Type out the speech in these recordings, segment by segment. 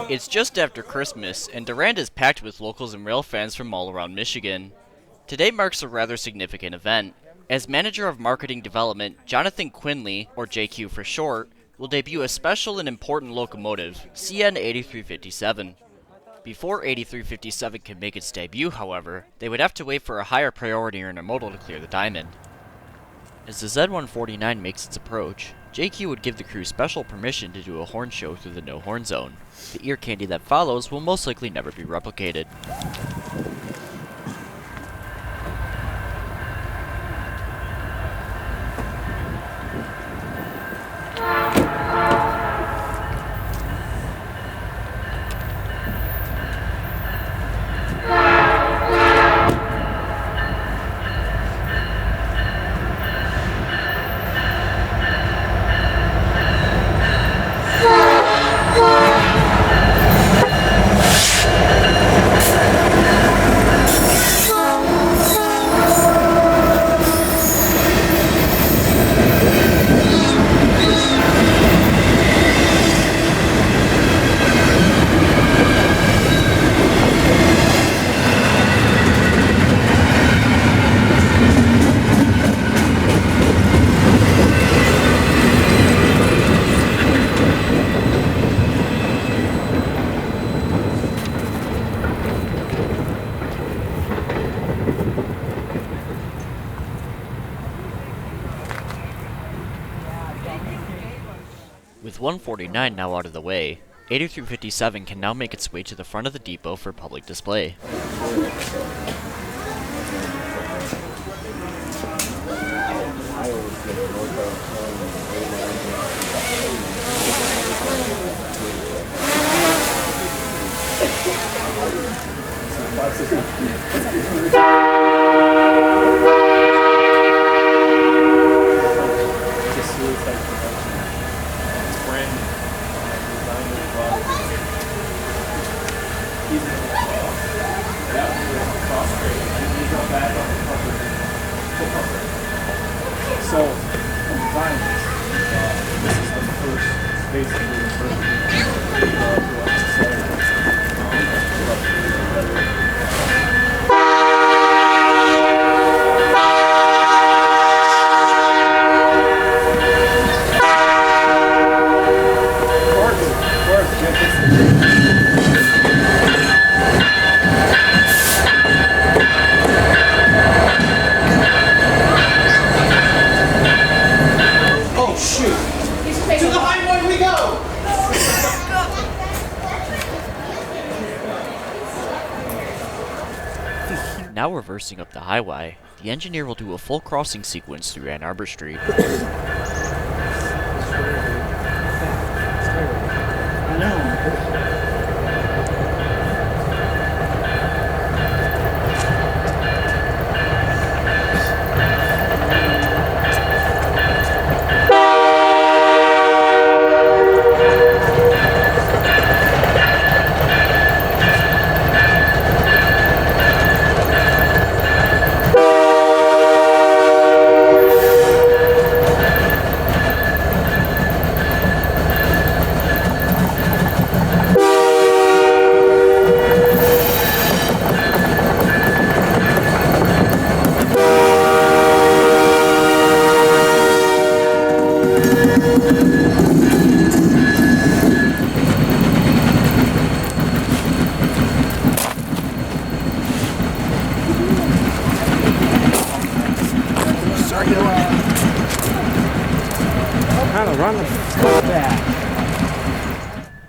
It's just after Christmas, and Durand is packed with locals and rail fans from all around Michigan. Today marks a rather significant event. As Manager of Marketing Development, Jonathan Quinley, or JQ for short, will debut a special and important locomotive, CN 8357. Before 8357 can make its debut, however, they would have to wait for a higher priority intermodal to clear the diamond. As the Z149 makes its approach, JQ would give the crew special permission to do a horn show through the no-horn zone. The ear candy that follows will most likely never be replicated. With 149 now out of the way, 8357 can now make its way to the front of the depot for public display. So, combined, this is the first, basically the first Now reversing up the highway, the engineer will do a full crossing sequence through Ann Arbor Street.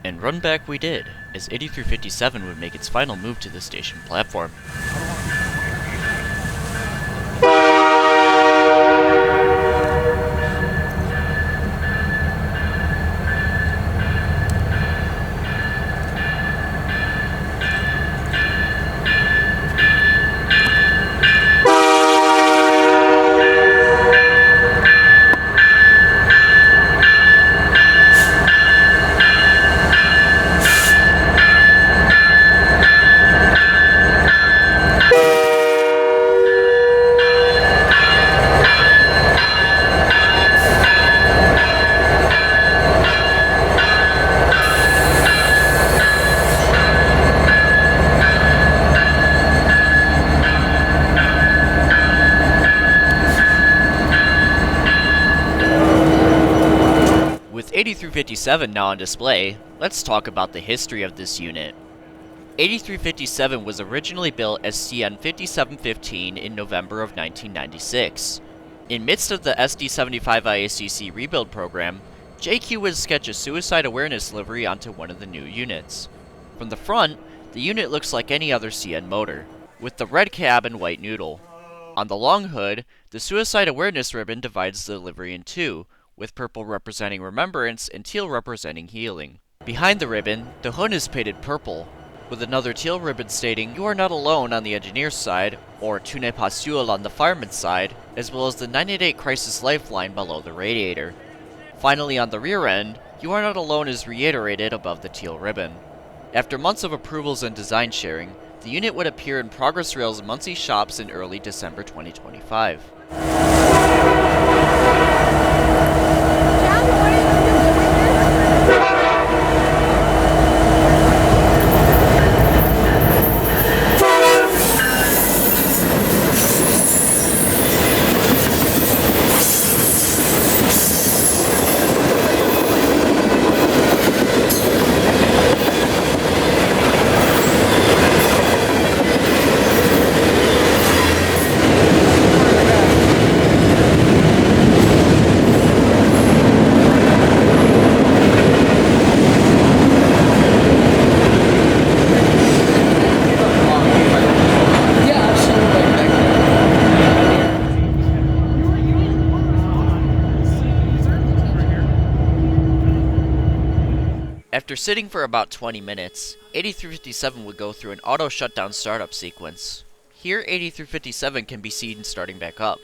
And run back we did, as 8357 would make its final move to the station platform. 8357 now on display, let's talk about the history of this unit. 8357 was originally built as CN 5715 in November of 1996. In midst of the SD75 IACC rebuild program, JQ would sketch a suicide awareness livery onto one of the new units. From the front, the unit looks like any other CN motor, with the red cab and white noodle. On the long hood, the suicide awareness ribbon divides the livery in two, with purple representing remembrance and teal representing healing. Behind the ribbon, the hood is painted purple, with another teal ribbon stating "You are not alone" on the engineer's side, or "Tu n'es pas seul" on the fireman's side, as well as the 988 crisis lifeline below the radiator. Finally, on the rear end, "You are not alone" is reiterated above the teal ribbon. After months of approvals and design sharing, the unit would appear in Progress Rail's Muncie shops in early December 2025. After sitting for about 20 minutes, 8357 would go through an auto shutdown startup sequence. Here, 8357 can be seen starting back up.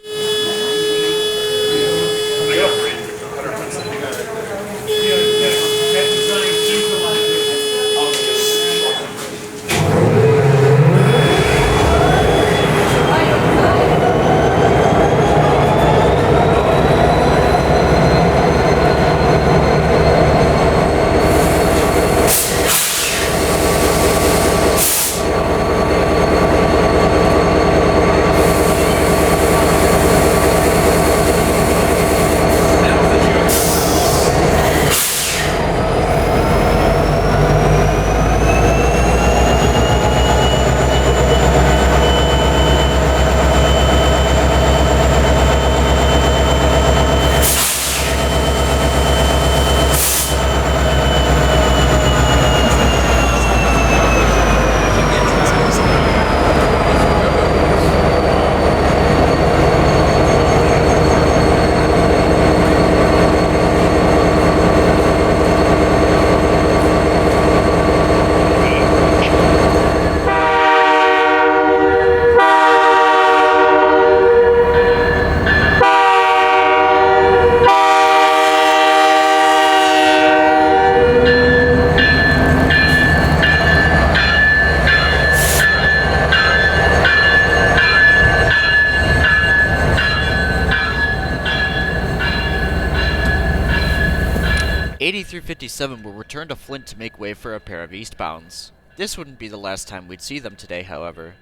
will return to Flint to make way for a pair of eastbounds. This wouldn't be the last time we'd see them today, however.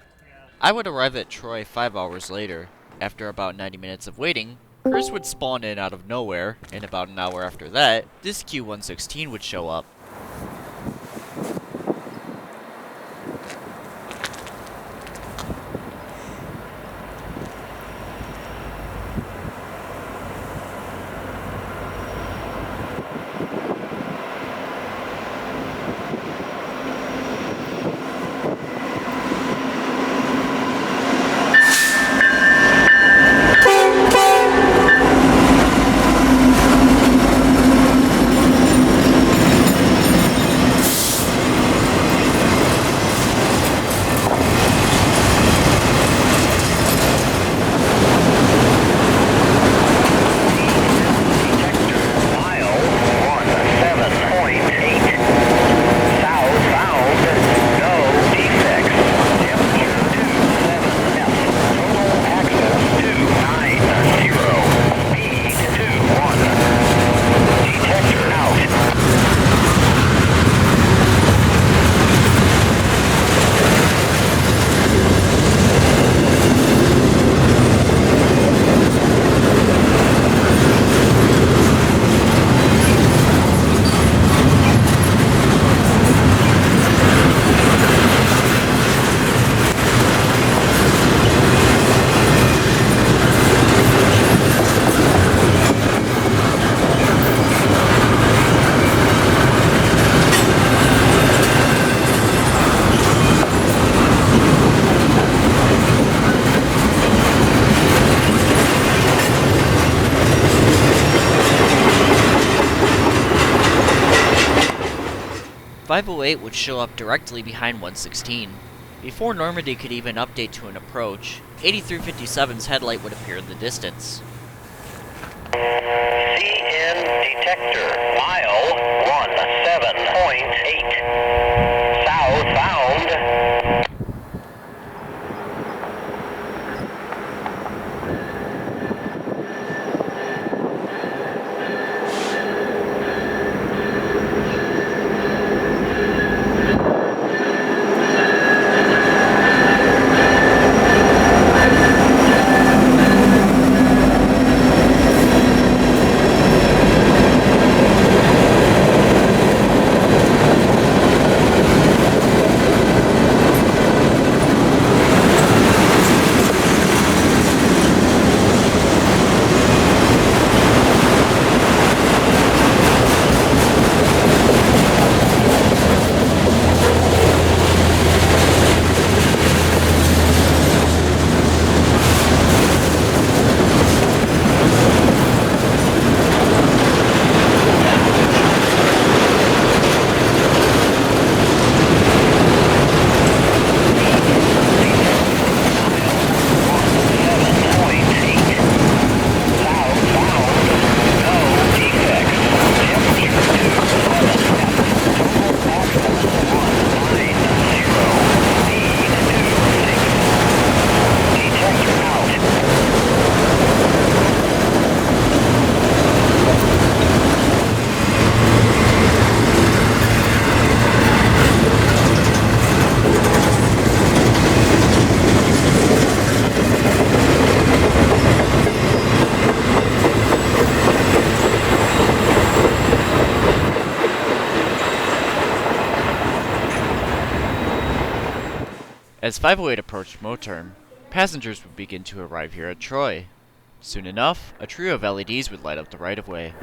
I would arrive at Troy 5 hours later. After about 90 minutes of waiting, Chris would spawn in out of nowhere, and about an hour after that, this Q116 would show up. 508 would show up directly behind 116. Before Normandy could even update to an approach, 8357's headlight would appear in the distance. CN detector, mile 17.8. Southbound. As 508 approached Moterm, passengers would begin to arrive here at Troy. Soon enough, a trio of LEDs would light up the right-of-way.